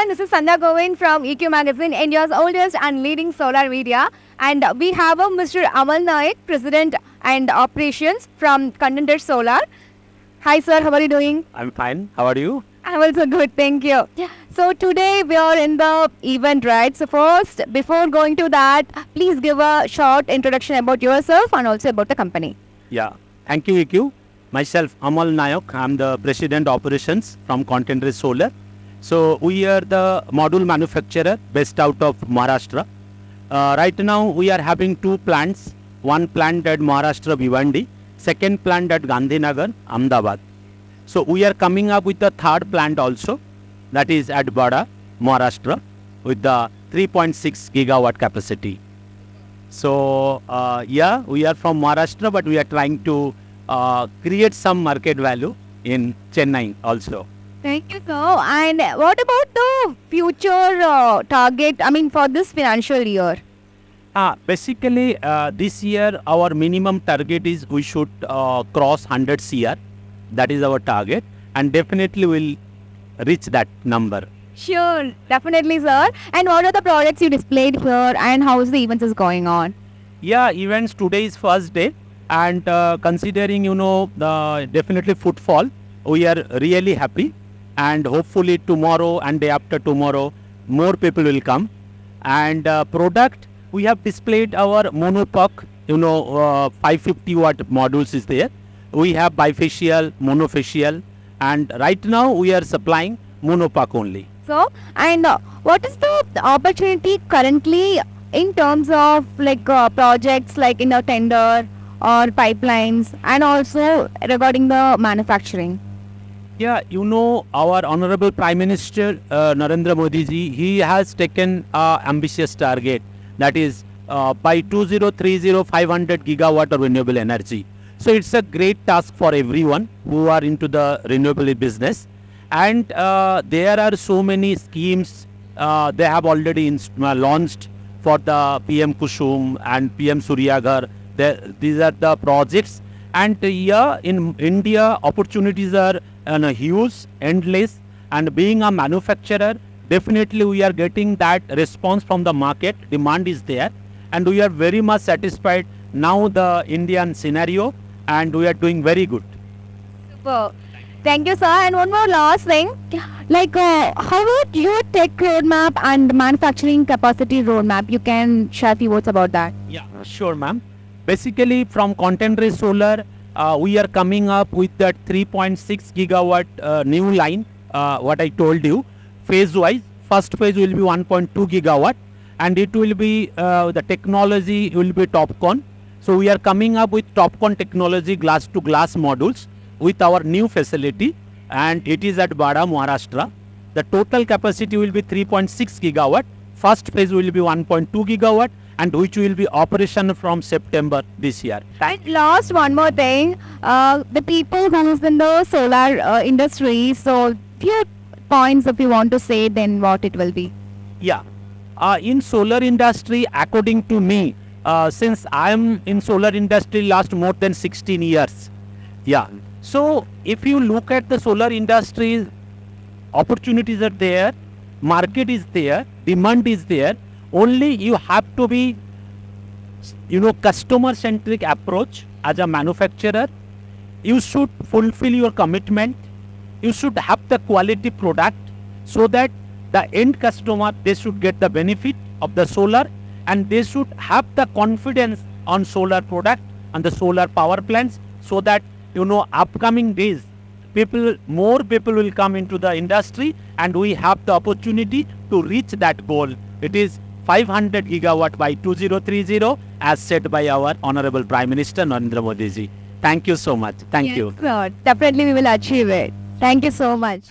everyone, this is Sandhya Govind from EQ Magazine, India's oldest and leading solar media. And we have a Mr. Amal Nayak, President and Operations from Contendre Solar. Hi sir, how are you doing? I'm fine. How are you? I'm also good, thank you. So today we are in the event, right? So first, before going to that, please give a short introduction about yourself and also about the company. Yeah. Thank you, EQ. Myself, Amal Nayak. I'm the President Operations from Contendre Solar. So we are the module manufacturer based out of Maharashtra. Right now we are having two plants. One plant at Maharashtra Bhiwandi, second plant at Gandhinagar, Ahmedabad. So we are coming up with the third plant also, that is at Bada, Maharashtra, with the 3.6 gigawatt capacity. So yeah, we are from Maharashtra, but we are trying to create some market value in Chennai also. Thank you, sir. And what about the future target, for this financial year? Basically, this year our minimum target is we should cross 100 CR. That is our target, and definitely we'll reach that number. Sure, definitely, sir. And what are the projects you displayed here and how is the events is going on? Yeah, events today is first day, and considering the definitely footfall, we are really happy. And hopefully tomorrow and day after tomorrow, more people will come. And product, we have displayed our monopuck, 550 watt modules is there. We have bifacial, monofacial, and right now we are supplying monopuck only. So, and what is the opportunity currently in terms of projects like in a tender or pipelines, and also regarding the manufacturing? Yeah, our Honorable Prime Minister Narendra Modi ji, he has taken ambitious target, that is by 2030 500 gigawatt of renewable energy. So it's a great task for everyone who are into the renewable business, and there are so many schemes they have already launched for the PM Kusum and PM Suryaghar. These are the projects, and yeah, in India opportunities are huge, endless, and being a manufacturer, definitely we are getting that response from the market. Demand is there, and we are very much satisfied now the Indian scenario, and we are doing very good. Super. Thank you, sir. And one more last thing, how about your tech roadmap and manufacturing capacity roadmap? You can share a few words about that. Yeah, sure, ma'am. Basically, from Contendre Solar, we are coming up with that 3.6 gigawatt new line, what I told you, phase-wise. First phase will be 1.2 gigawatt, and it will be, the technology will be TOPCon. So we are coming up with TOPCon technology glass-to-glass modules with our new facility, and it is at Bada, Maharashtra. The total capacity will be 3.6 gigawatt. First phase will be 1.2 gigawatt, and which will be operational from September this year. And last one more thing, the people who is in the solar industry, so few points if you want to say, then what it will be? Yeah, in solar industry, according to me, since I am in solar industry last more than 16 years. Yeah, so if you look at the solar industry, opportunities are there, market is there, demand is there. Only you have to be, customer-centric approach as a manufacturer. You should fulfill your commitment. You should have the quality product so that the end customer, they should get the benefit of the solar, and they should have the confidence on solar product and the solar power plants, so that, upcoming days, more people will come into the industry, and we have the opportunity to reach that goal. It is 500 gigawatt by 2030, as said by our Honorable Prime Minister Narendra Modi ji. Thank you so much. Thank you. Sir. Definitely we will achieve it. Thank you so much.